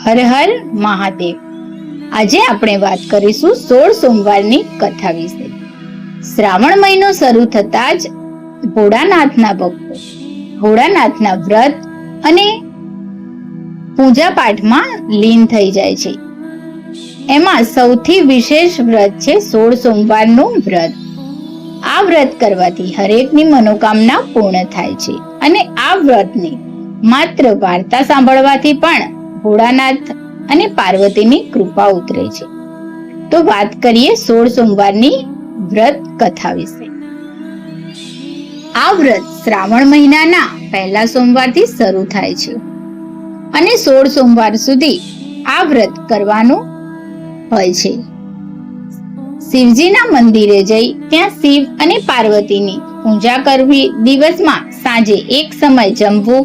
હર હર મહાદેવ। આજે આપણે વાત કરીશું 16 સોમવારની કથા વિશે। શ્રાવણ મહિનો શરૂ થતા જ ભોળાનાથના ભક્તો ભોળાનાથના વ્રત અને પૂજા પાઠમાં લીન થઈ જાય છે। એમાં સૌથી વિશેષ વ્રત છે 16 સોમવારનું વ્રત। આ વ્રત કરવાથી હરેકની મનોકામના પૂર્ણ થાય છે અને આ વ્રતની માત્ર વાર્તા સાંભળવાથી પણ ભોળાનાથ અને પાર્વતીની કૃપા ઉતરે છે। તો વાત કરીએ 16 સોમવારની વ્રત કથા વિશે। આ વ્રત શ્રાવણ મહિનાના પહેલા સોમવારથી શરૂ થાય છે અને 16 સોમવાર સુધી આ વ્રત કરવાનું હોય છે। શિવજીના મંદિરે જઈ ત્યાં શિવ અને પાર્વતીની પૂજા કરવી, દિવસમાં સાંજે એક સમય જમવું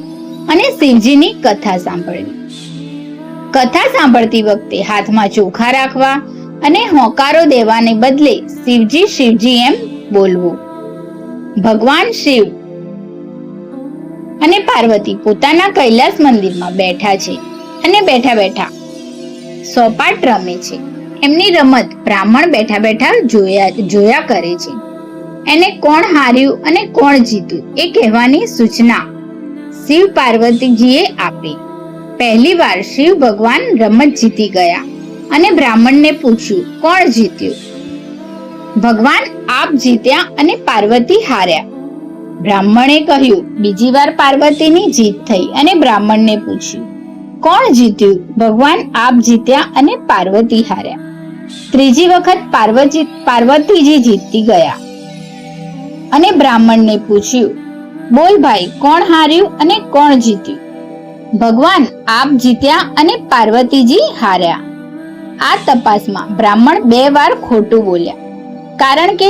અને શિવજીની કથા સાંભળવી। કથા સાંભળતી વખતે હાથમાં ચોખા રાખવા અને હોંકારો દેવાને બદલે શિવજી શિવજી એમ બોલવું। ભગવાન શિવ અને પાર્વતી પોતાના કૈલાસ મંદિરમાં બેઠા છે અને બેઠા બેઠા સોપાટ રમે છે। એમની રમત બ્રાહ્મણ બેઠા બેઠા જોયા કરે છે। એને કોણ હાર્યું અને કોણ જીત્યું એ કહેવાની સૂચના શિવ પાર્વતીજીએ આપી। પહેલી વાર શિવ ભગવાન રમત જીતી ગયા અને બ્રાહ્મણને પૂછ્યું, કોણ જીત્યું? ભગવાન આપ જીત્યા અને પાર્વતી હાર્યા। બ્રાહ્મણે કહ્યું, બીજી વાર પાર્વતીની જીત થઈ અને બ્રાહ્મણને પૂછ્યું, કોણ જીત્યું? ભગવાન આપ જીત્યા અને પાર્વતી હાર્યા। ત્રીજી વખત પાર્વતીજી જીતી ગયા અને બ્રાહ્મણને પૂછ્યું, બોલ ભાઈ, કોણ હાર્યું અને કોણ જીત્યું? ભગવાન આપ જીત્યા અને પાર્વતીજી હાર્યા। આ તપાસમાં બ્રાહ્મણ 2 વાર ખોટું બોલ્યા, કારણ કે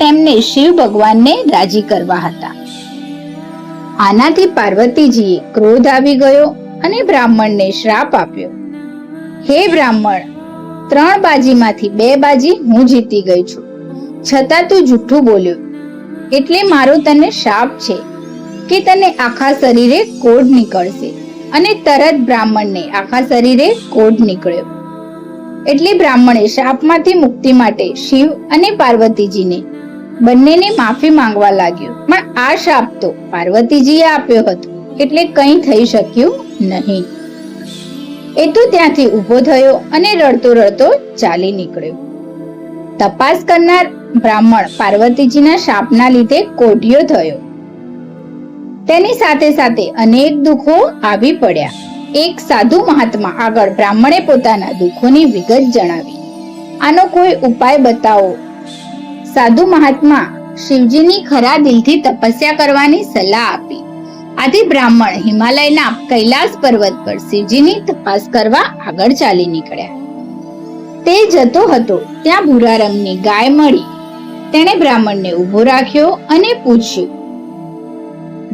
તેમને શિવ ભગવાનને રાજી કરવા હતા। આનાથી પાર્વતીજીએ ક્રોધ આવી ગયો અને બ્રાહ્મણને શ્રાપ આપ્યો, હે બ્રાહ્મણ, 3 બાજીમાંથી 2 બાજી હું જીતી ગઈ છું, છતાં તું જૂઠું બોલ્યો, એટલે મારો તને શાપ છે કે તને આખા શરીરે કોઢ નીકળશે। અને તરત બ્રાહ્મણને આખા શરીરે કોઢ નીકળ્યો। એટલે બ્રાહ્મણે શાપમાંથી મુક્તિ માટે શિવ અને પાર્વતીજીને બંનેને માફી માંગવા લાગ્યો, પણ આ શાપ તો પાર્વતીજીએ આપ્યો હતો, એટલે કંઈ થઈ શક્યું નહીં। એ તો ત્યાંથી ઊભો થયો અને રડતો રડતો ચાલી નીકળ્યો। તપાસ કરનાર બ્રાહ્મણ પાર્વતીજીના શાપના લીધે કોઢિયો થયો। તેની સાથે સાથે અનેક દુઃખો આવી પડ્યા। એક સાધુ મહાત્મા આગળ બ્રાહ્મણે પોતાના દુઃખોની વિગત જણાવી। આનો કોઈ ઉપાય બતાવો। સાધુ મહાત્મા શિવજીની ખરા દિલથી તપસ્યા કરવાની સલાહ આપી। આથી બ્રાહ્મણ હિમાલયના કૈલાસ પર્વત પર શિવજીની તપાસ કરવા આગળ ચાલી નીકળ્યા। તે જતો હતો ત્યાં ભૂરા રંગની ગાય મળી। તેણે બ્રાહ્મણને ઊભો રાખ્યો અને પૂછ્યું,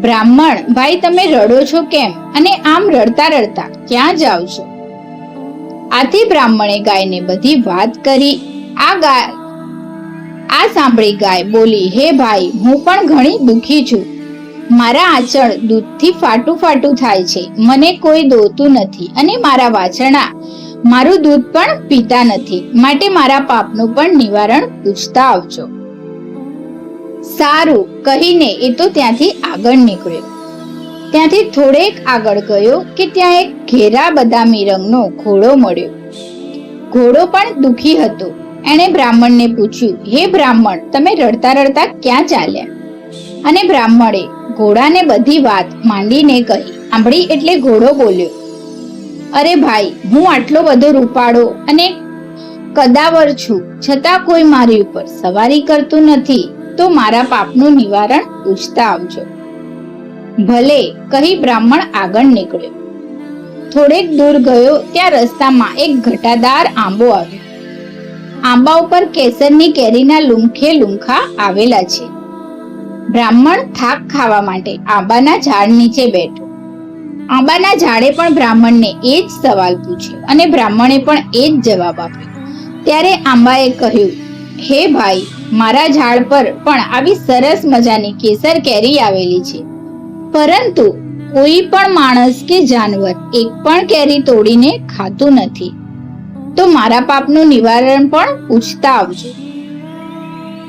બ્રાહ્મણ ભાઈ, તમે રડો છો કેમ અને આમ રડતા રડતા ક્યાં જાઓ છો? આથી બ્રાહ્મણે ગાયને બધી વાત કરી। આ સાંભળી ગાય બોલી, હે ભાઈ, હું પણ ઘણી દુખી છું। મારા આંચળ દૂધથી ફાટું ફાટું થાય છે, મને કોઈ દોતું નથી અને મારા વાછરડા મારું દૂધ પણ પીતા નથી, માટે મારા પાપનું પણ નિવારણ પૂછતા આવજો। સારું કહીને એ તો ત્યાંથી આગળ નીકળ્યો। ત્યાંથી થોડેક આગળ ગયો કે ત્યાં એક ઘેરા બદામી રંગનો ઘોડો મળ્યો। ઘોડો પણ દુખી હતો। એણે બ્રાહ્મણને પૂછ્યું, હે બ્રાહ્મણ, તમે રડતા રડતા ક્યાં ચાલ્યા? અને બ્રાહ્મણે ઘોડાને બધી વાત માંડીને કહી। સાંભળી એટલે ઘોડો બોલ્યો, અરે ભાઈ, હું આટલો બધો રૂપાળો અને કદાવર છું, છતાં કોઈ મારી ઉપર સવારી કરતું નથી, તો મારા પાપનું નિવારણ પૂછતા આવજો। ભલે કહી બ્રાહ્મણ આગળ નીકળ્યો। થોડેક દૂર ગયો ત્યાં રસ્તામાં એક ઘટાદાર આંબો આવ્યો। આંબા ઉપર કેસરની કેરીના લૂમખે લૂમખા આવેલા છે। બ્રાહ્મણ થાક ખાવા માટે આંબાના ઝાડ નીચે બેઠો। આંબાના ઝાડે પણ બ્રાહ્મણને એ જ સવાલ પૂછ્યો અને બ્રાહ્મણે પણ એ જ જવાબ આપ્યો। ત્યારે આંબાએ કહ્યું, હે ભાઈ, મારા ઝાડ પર પણ આવી સરસ મજાની કેસર કેરી આવેલી છે, પરંતુ કોઈ પણ માણસ કે જાનવર એક પણ કેરી તોડીને ખાતું નથી, તો મારા પાપનું નિવારણ પણ પૂછતા આવજો.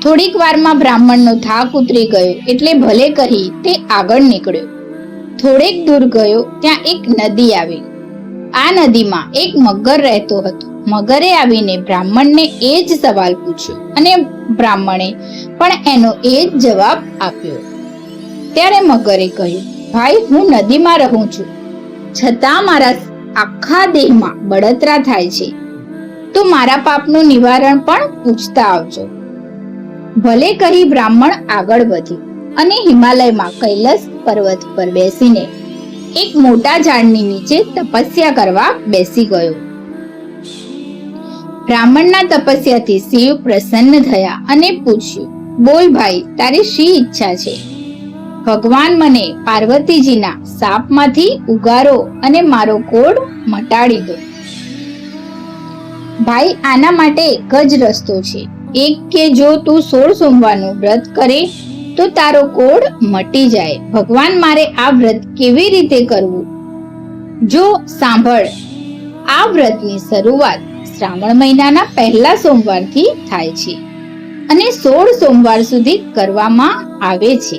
થોડીક વારમાં બ્રાહ્મણનો થાક ઉતરી ગયો એટલે ભલે કહી તે આગળ નીકળ્યો. થોડેક દૂર ગયો ત્યાં એક નદી આવી. આ નદીમાં એક મગર રહેતો હતો. મગરે આવીને બ્રાહ્મણને એ જ સવાલ પૂછ્યો અને બ્રાહ્મણે પણ એનો એ જ જવાબ આપ્યો. ત્યારે મગરે કહ્યું, ભાઈ, હું નદીમાં રહું છું, છતાં મારા આખા દેહમાં બળતરા થાય છે, તો મારા પાપનું નિવારણ પણ પૂછતા આવજો. ભલે કહી બ્રાહ્મણ આગળ વધ્યો અને હિમાલયમાં કૈલાસ પર્વત પર બેસીને એક મોટા ઝાડની નીચે તપસ્યા કરવા બેસી ગયો. બ્રાહ્મણના તપસ્યાથી શિવ પ્રસન્ન થયા અને પૂછ્યું, બોલ ભાઈ, તારી શી ઈચ્છા છે? ભગવાન મને પાર્વતીજીના શાપમાંથી ઉગારો અને મારો કોઢ મટાડી દો. ભાઈ, આના માટે એક જ રસ્તો છે. એક કે જો તું 16 સોમવારનું વ્રત કરે તો તારો કોઢ મટી જાય. ભગવાન, મારે આ વ્રત કેવી રીતે કરવું? જો સાંભળ, આ વ્રતની શરૂઆત શ્રાવણ મહિનાના પહેલા સોમવારથી થાય છે અને 16 સોમવાર સુધી કરવામાં આવે છે.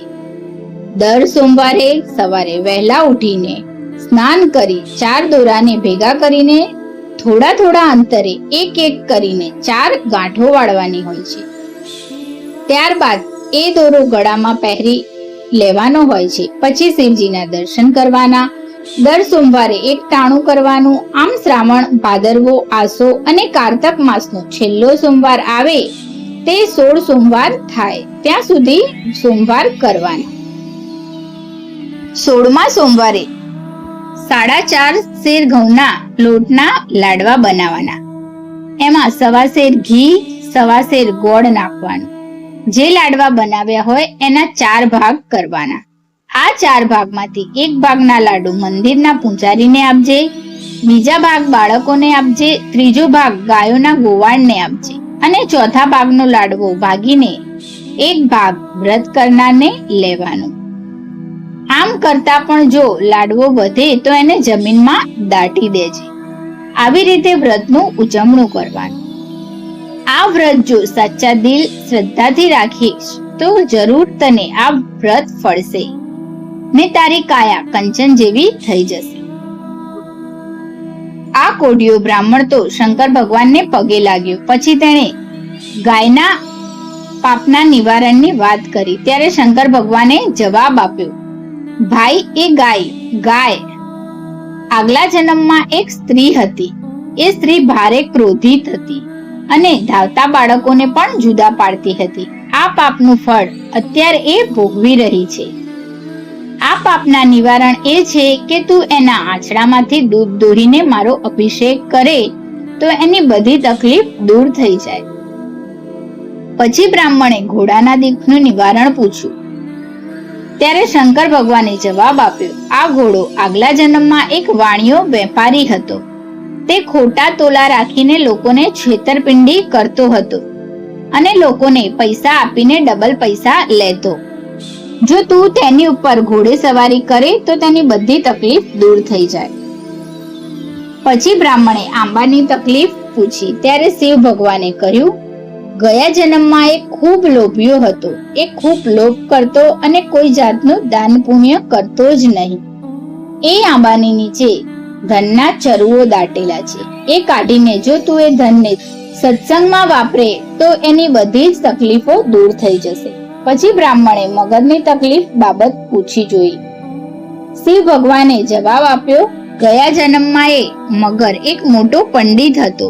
દર સોમવારે સવારે વહેલા ઉઠીને સ્નાન કરી 4 દોરાને ભેગા કરીને થોડા થોડા અંતરે એક એક કરીને 4 ગાંઠો વાળવાની હોય છે. ત્યારબાદ એ દોરો ગળામાં પહેરી લેવાનો હોય છે. પછી શિવજીના દર્શન કરવાના. દર સોમવારે એક ટાણું કરવાનું. આમ શ્રાવણ, ભાદરવો, આસો અને કારતક માસનો છેલ્લો સોમવાર આવે તે 16 સોમવાર થાય ત્યાં સુધી સોમવાર કરવાના. 16મા સોમવારે 4.5 શેર ઘઉંના લોટના લાડવા બનાવવાના. એમાં 1.25 શેર ઘી, 1.25 શેર ગોળ નાખવાનું. જે લાડવા બનાવ્યા હોય એના 4 ભાગ કરવાના. આ 4 ભાગમાંથી એક ભાગના લાડુ મંદિરના પૂજારીને આપજે, બીજા ભાગ બાળકોને આપજે, ત્રીજો ભાગ ગાયોના ગોવાળને આપજે અને ચોથા ભાગનો લાડવો ભાગીને એક ભાગ વ્રત કરનારને લેવાનો. આમ કરતા પણ જો લાડવો વધે તો એને જમીનમાં દાટી દેજે. આવી રીતે વ્રતનું ઉજવણું કરવાનું. આ વ્રત જો સાચા દિલ શ્રદ્ધાથી રાખીશ તો જરૂર તને આ વ્રત ફળશે ને તારી કાયા કંચન જેવી થઈ જશે. આ કોઢિયો બ્રાહ્મણ તો શંકર ભગવાનને પગે લાગ્યો. પછી તેણે ગાયના પાપના નિવારણની વાત કરી. ત્યારે શંકર ભગવાને જવાબ આપ્યો, ભાઈ, એ ગાય આગલા જન્મમાં એક સ્ત્રી હતી. એ સ્ત્રી ભારે ક્રોધિત હતી અને ધાવતા બાળકોને પણ જુદા પાડતી હતી. આ પાપનું ફળ અત્યારે એ ભોગવી રહી છે. આ પાપના નિવારણ એ છે કે તું એના આંચળામાંથી દૂધ દોહીને મારો અભિષેક કરે તો એની બધી તકલીફ દૂર થઈ જાય. પછી બ્રાહ્મણે ઘોડાના દુઃખનું નિવારણ પૂછ્યું. ત્યારે શંકર ભગવાને જવાબ આપ્યો, આ ઘોડો આગલા જન્મમાં એક વાણિયો વેપારી હતો. તે ખોટા તોલા રાખીને લોકોને છેતરપિંડી કરતો હતો અને લોકોને પૈસા આપીને ડબલ પૈસા લેતો. જો તું તેની ઉપર ઘોડે સવારી કરે તો તેની બધી તકલીફ દૂર થઈ જાય. પછી બ્રાહ્મણે આંબાની તકલીફ પૂછી. ત્યારે શિવ ભગવાને કહ્યું, ગયા જન્મમાં એ ખૂબ લોભિયો હતો. એ ખૂબ લોભ કરતો અને કોઈ જાતનું દાન પુણ્ય કરતો જ નહીં. એ આંબાની નીચે ધનના ચરુઓ દાટેલા છે. એ કાઢીને જો તું એ ધનને સત્સંગમાં વાપરે તો એની બધી જ તકલીફો દૂર થઈ જશે. પછી બ્રાહ્મણે મગરની તકલીફ બાબત પૂછી જોઈ. શિવ ભગવાને જવાબ આપ્યો, ગયા જન્મમાં એ મગર એક મોટો પંડિત હતો.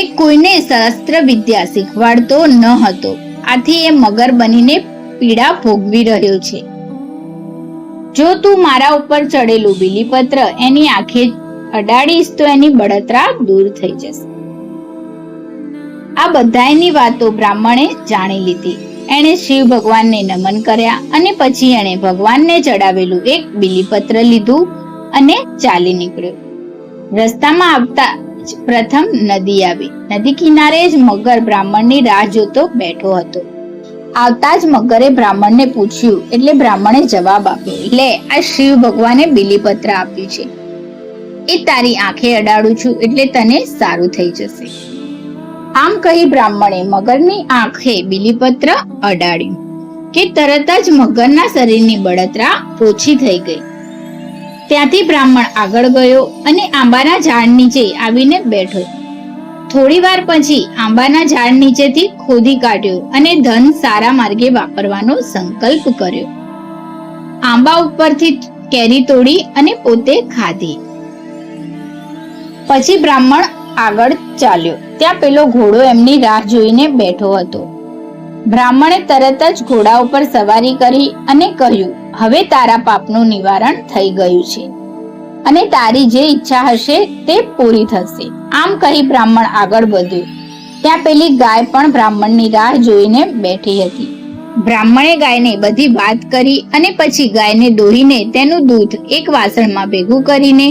એ કોઈને શાસ્ત્ર વિદ્યા શીખવાડતો ન હતો. આથી એ મગર બનીને પીડા ભોગવી રહ્યો છે. જો તું મારા ઉપર ચડેલું બીલીપત્ર એની આંખે અડાડીશ તો એની બળતરા દૂર થઈ જશે. આ બધાની વાતો બ્રાહ્મણે જાણી લીધી. એણે શિવ ભગવાનને નમન કર્યા અને પછી એણે ભગવાનને ચડાવેલું એક બીલીપત્ર લીધું અને ચાલી નીકળ્યો. રસ્તામાં આવતા પ્રથમ નદી આવી. નદી કિનારે જ મગર બ્રાહ્મણની રાહ જોતો બેઠો હતો. આવતા જ મગરે બ્રાહ્મણને પૂછ્યું એટલે બ્રાહ્મણે જવાબ આપ્યો, લે આ શિવ ભગવાને બિલીપત્ર આપ્યું છે, એ તારી આંખે અડાડું છું એટલે તને સારું થઈ જશે. આમ કહી બ્રાહ્મણે મગરની આંખે બિલીપત્ર અડાડ્યું કે તરત જ મગરના શરીરની બળતરા ઓછી થઈ ગઈ. ત્યાંથી બ્રાહ્મણ આગળ ગયો અને આંબાના ઝાડ નીચે આવીને બેઠો. થોડી વાર પછી આંબાના ઝાડ નીચેથી ખોદી કાઢ્યો અને ધન સારા માર્ગે વાપરવાનો સંકલ્પ કર્યો. આંબા ઉપરથી કેરી તોડી અને પોતે ખાધી. પછી બ્રાહ્મણ આગળ ચાલ્યો. ત્યાં પેલો ઘોડો એમની રાહ જોઈને બેઠો હતો. બ્રાહ્મણે તરત જ ઘોડા ઉપર સવારી કરી અને કહ્યું, હવે તારા પાપનું નિવારણ થઈ ગયું છે અને તારી જે ઈચ્છા હશે તે પૂરી થશે. આમ કહી બ્રાહ્મણ આગળ વધ્યો. ત્યાં પેલી ગાય પણ બ્રાહ્મણની રાહ જોઈને બેઠી હતી. બ્રાહ્મણે ગાયને બધી વાત કરી અને પછી ગાયને દોહીને તેનું દૂધ એક વાસણમાં ભેગું કરીને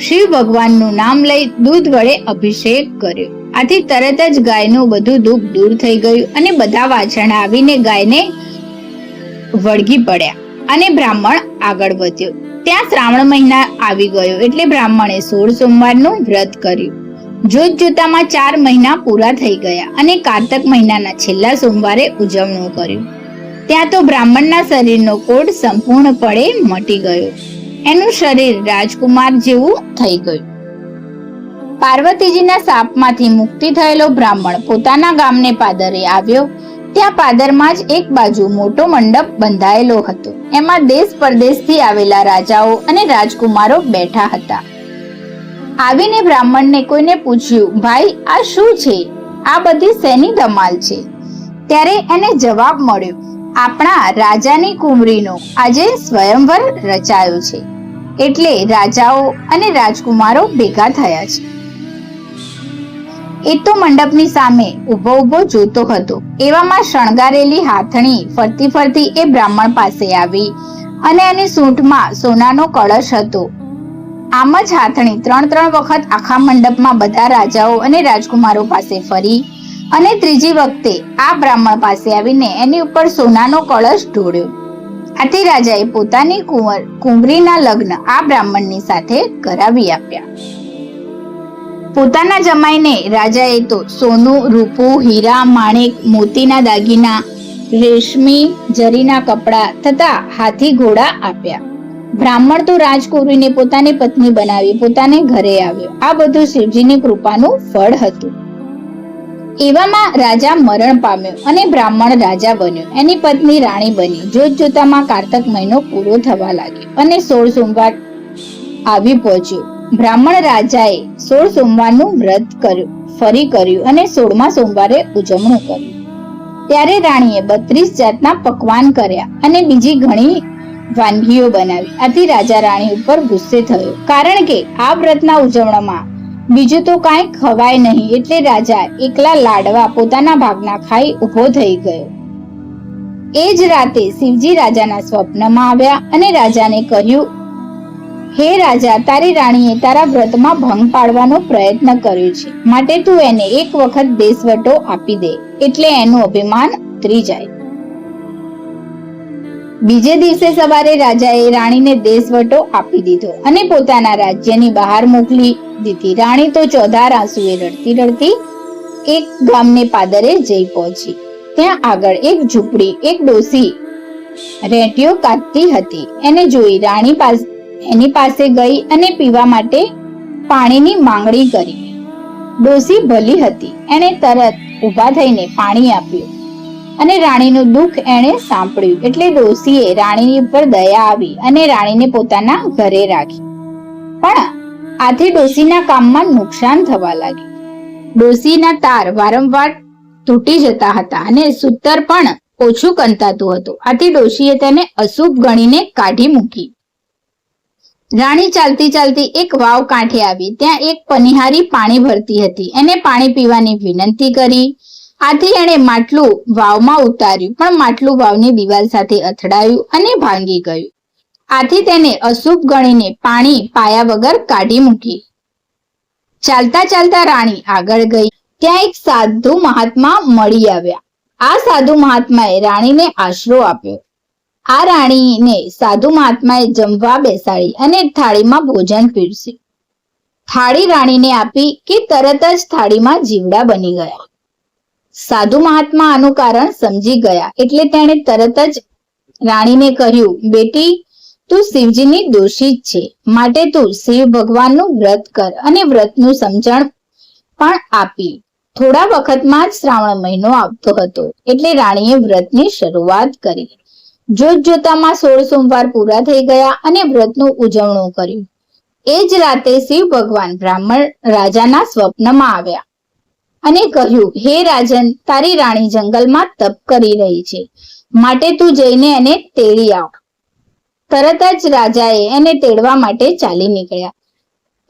શિવ ભગવાનનું નામ લઈ દૂધ વડે અભિષેક કર્યો. આથી તરત જ ગાયનું બધું દુઃખ દૂર થઈ ગયું અને બધા વાછરડા આવીને ગાયને વળગી પડ્યા અને બ્રાહ્મણ આગળ વધ્યો. ત્યાં શ્રાવણ મહિના આવી ગયો એટલે બ્રાહ્મણે 16 સોમવારનું વ્રત કર્યું. જોત જોતામાં 4 મહિના પૂરા થઈ ગયા અને કારતક મહિનાના છેલ્લા સોમવારે ઉજવણું કર્યું. ત્યાં તો બ્રાહ્મણના શરીરનો કોઢ સંપૂર્ણપણે મટી ગયો. એનું શરીર રાજકુમાર જેવું થઈ ગયું. પાર્વતીજીના શાપમાંથી મુક્તિ થયેલો બ્રાહ્મણ પોતાના ગામને પાદરે આવ્યો. ત્યાં પાદરમાં જ એક બાજુ મોટો મંડપ બંધાયેલો હતો. એમાં દેશ પરદેશથી આવેલા રાજાઓ અને રાજકુમારો બેઠા હતા. આવીને બ્રાહ્મણને કોઈને પૂછ્યું, ભાઈ આ શું છે? આ બધી શેની ધમાલ છે? ત્યારે એને જવાબ મળ્યો, આપણા રાજાની કુંવરીનો આજે સ્વયંવર રચાયો છે એટલે રાજાઓ અને રાજકુમારો ભેગા થયા છે. એ તો મંડપની સામે ઊભો જોતો હતો. એવામાં શણગારેલી હાથણી ફરતી ફરતી એ બ્રાહ્મણ પાસે આવી અને એની સૂંઢમાં સોનાનો કળશ હતો. આમ જ હાથણી 3 વખત આખા મંડપમાં બધા રાજાઓ અને રાજકુમારો પાસે ફરી અને ત્રીજી વખતે આ બ્રાહ્મણ પાસે આવીને એની ઉપર સોનાનો કળશ ઢોળ્યો. આથી રાજાએ પોતાની કુંવરીના લગ્ન આ બ્રાહ્મણની સાથે કરાવી આપ્યા. પોતાના જમાઈને રાજાએ તો સોનું, રૂપું, હીરા, માણેક, મોતીના દાગીના, રેશમી જરીના કપડા તથા હાથી ઘોડા આપ્યા. બ્રાહ્મણ તો રાજકુંવરીને પોતાની પત્ની બનાવી પોતાને ઘરે આવ્યો. આ બધું શિવજીની કૃપાનું ફળ હતું. એવામાં રાજા મરણ પામ્યો અને બ્રાહ્મણ રાજા બન્યો. એની પત્ની રાણી બની. જોત જોતામાં કારતક મહિનો પૂરો થવા લાગ્યો અને 16 સોમવાર આવી પહોંચ્યો. બ્રાહ્મણ રાજાએ 16 સોમવારનું વ્રત ફરી કર્યું અને 16મા સોમવારે ઉજવણું કર્યું. ત્યારે રાણીએ 32 જાતના પકવાન કર્યા અને બીજી ઘણી વાનગીઓ બનાવી. આથી રાજા રાણી ઉપર ગુસ્સે થયો, કારણ કે આ વ્રતના ઉજવણીમાં બીજું તો કાંઈ ખવાય નહીં. એટલે રાજા એકલા લાડવા પોતાના ભાગના ખાઈ ઊભો થઈ ગયો. એ જ રાતે શિવજી રાજાના સ્વપ્નમાં આવ્યા અને રાજાને કહ્યું, હે રાજા, તારી રાણીએ તારા વ્રતમાં ભંગ પાડવાનો પ્રયત્ન કર્યો છે, માટે તું એને એક વખત દેશવટો આપી દે એટલે એનું અભિમાન ઉતરી જાય. બીજે દિવસે સવારે રાજાએ રાણીને દેશવટો આપી દીધો અને પોતાના રાજ્યની બહાર મોકલી દીધી. રાણી તો ચોધાર આંસુએ રડતી રડતી એક ગામને પાદરે જઈ પહોંચી. ત્યાં આગળ એક ઝૂંપડી એક ડોસી રેંટીઓ કાઢતી હતી. એને જોઈ રાણી એની પાસે ગઈ અને પીવા માટે પાણીની માંગણી કરી. ડોસી ભલી હતી. એણે તરત ઊભા થઈને પાણી આપ્યું અને રાણીનું દુઃખ એણે સાંભળ્યું એટલે ડોસીએ રાણીની ઉપર દયા આવી અને રાણીને પોતાના ઘરે રાખી. પણ આથી ડોસીના કામમાં નુકસાન થવા લાગ્યું. ડોસીના તાર વારંવાર તૂટી જતા હતા અને સૂતર પણ ઓછું કંતાતું હતું. આથી ડોશીએ તેને અશુભ ગણીને કાઢી મૂકી. રાણી ચાલતી ચાલતી એક વાવ કાંઠે આવી. ત્યાં એક પનિહારી પાણી ભરતી હતી. એને પાણી પીવાની વિનંતી કરી. આથી એણે માટલું વાવમાં ઉતાર્યું, પણ માટલું વાવની દિવાલ સાથે અથડાયું અને ભાંગી ગયું. આથી તેને અશુભ ગણીને પાણી પાયા વગર કાઢી મૂકી. ચાલતા ચાલતા રાણી આગળ ગઈ. ત્યાં એક સાધુ મહાત્મા મળી આવ્યા. આ સાધુ મહાત્માએ રાણીને આશરો આપ્યો. આ રાણીને સાધુ મહાત્માએ જમવા બેસાડી અને થાળીમાં ભોજન પીરસ્યું. થાળી રાણીને આપી કે તરત જ થાળીમાં જીવડા બની ગયા. સાધુ મહાત્મા આનું કારણ સમજી ગયા એટલે તેણે તરત જ રાણીને કહ્યું, બેટી, તું શિવજીની દોષિત છે, માટે તું શિવ ભગવાનનું વ્રત કર. અને વ્રતનું સમજણ પણ આપી. થોડા વખતમાં જ શ્રાવણ મહિનો આવતો હતો એટલે રાણીએ વ્રતની શરૂઆત કરી. જોત જોતામાં 16 સોમવાર પૂરા થઈ ગયા અને વ્રતનું ઉજવણું કર્યું. એ જ રાતે શિવ ભગવાન બ્રાહ્મણ રાજાના સ્વપ્નમાં આવ્યા અને કહ્યું, હે રાજન, તારી રાણી જંગલમાં તપ કરી રહી છે, માટે તું જઈને એને તેડી આવ. તરત જ રાજાએ એને તેડવા માટે ચાલી નીકળ્યા.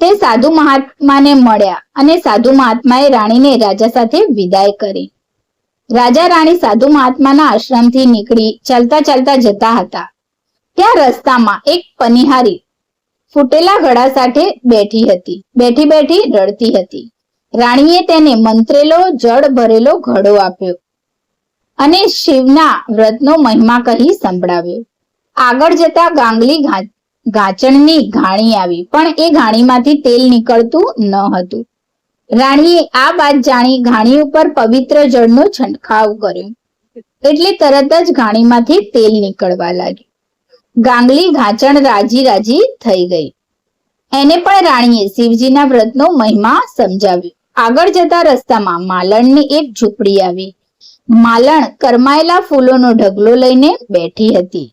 તે સાધુ મહાત્માને મળ્યા અને સાધુ મહાત્માએ રાણીને રાજા સાથે વિદાય કરી. રાજા રાણી સાધુ મહાત્માના આશ્રમથી નીકળી ચાલતા ચાલતા જતા હતા. ત્યાં રસ્તામાં એક પનિહારી ફૂટેલા ઘડા સાથે બેઠી હતી. બેઠી બેઠી રડતી હતી. રાણીએ તેને મંત્રેલો જળ ભરેલો ઘડો આપ્યો અને શિવના વ્રતનો મહિમા કહી સંભળાવ્યો. આગળ જતા ગાંગલી ગાચણની ઘાણી આવી, પણ એ ઘાણીમાંથી તેલ નીકળતું ન હતું. રાણીએ આ વાત જાણી ઘાણી ઉપર પવિત્ર જળનો છંટકાવ કર્યો એટલે તરત જ ઘાણીમાંથી તેલ નીકળવા લાગ્યું. ગાંગલી ગાચણ રાજી રાજી થઈ ગઈ. એને પણ રાણીએ શિવજીના વ્રતનો મહિમા સમજાવ્યો. આગળ જતા રસ્તામાં માલણની એક ઝૂંપડી આવી. માલણ કરમાયેલા ફૂલોનો ઢગલો લઈને બેઠી હતી,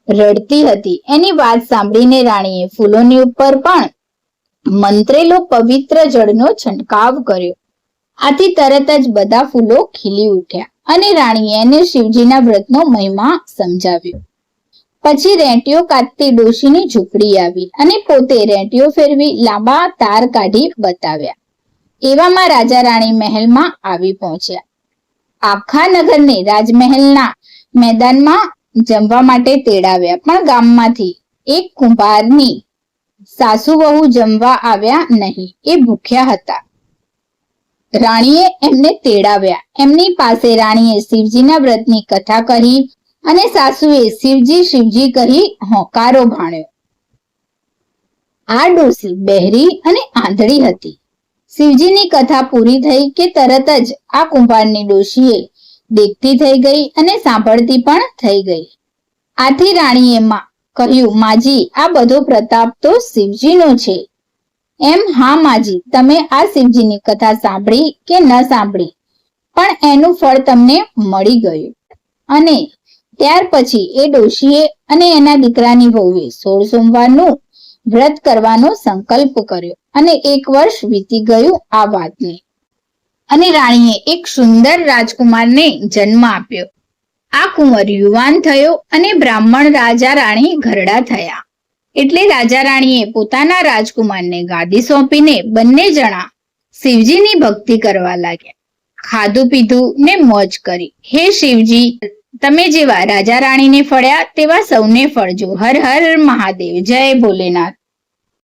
રડતી હતી. એની વાત સાંભળીને રાણીએ ફૂલોની ઉપર પણ મંત્રેલો પવિત્ર જળનો છંટકાવ કર્યો. આથી તરત જ બધા ફૂલો ખીલી ઉઠ્યા અને રાણીએ એને શિવજીના વ્રતનો મહિમા સમજાવ્યો. પછી રેંટીઓ કાતતી ડોશીની ઝૂંપડી આવી અને પોતે રેંટીઓ ફેરવી લાંબા તાર કાઢી બતાવ્યા. એવામાં રાજા રાણી મહેલમાં આવી પહોંચ્યા. આખા નગરને રાજમહેલના મેદાનમાં જમવા માટે તેડાવ્યા, પણ ગામમાંથી એક કુંભારની સાસુ વહુ જમવા આવ્યા નહીં. એ ભૂખ્યા હતા. રાણીએ એમને તેડાવ્યા. એમની પાસે રાણીએ શિવજીના વ્રતની કથા કહી અને સાસુએ શિવજી શિવજી કહી હોંકારો ભાણ્યો. આ ડોસી બહેરી અને આંધળી હતી. શિવજીની કથા પૂરી થઈ કે તરત જ આ કુંભારની ડોશીએ દેખતી થઈ ગઈ અને સાંભળતી પણ થઈ ગઈ. આથી રાણીએ કહ્યું, માજી, આ બધો પ્રતાપ તો શિવજીનો છે. એમ, હા માજી, તમે આ શિવજીની કથા સાંભળી કે ન સાંભળી, પણ એનું ફળ તમને મળી ગયું. અને ત્યાર પછી એ ડોશીએ અને એના દીકરાની વહુએ 16 સોમવારનું વ્રત કરવાનો સંકલ્પ કર્યો અને 1 વર્ષ વીતી ગયું આ વાતને. અને રાણીએ એક સુંદર રાજકુમારને જન્મ આપ્યો. આ કુંવર યુવાન થયો અને બ્રાહ્મણ રાજા રાણી ઘરડા થયા. એટલે રાજા રાણીએ પોતાના રાજકુમારને ગાદી સોંપીને બંને જણા શિવજીની ભક્તિ કરવા લાગ્યા. ખાધું પીધું ને મોજ કરી. હે શિવજી, તમે જેવા રાજા રાણીને ફળ્યા તેવા સૌને ફળજો. હર હર મહાદેવ. જય ભોલેનાથ.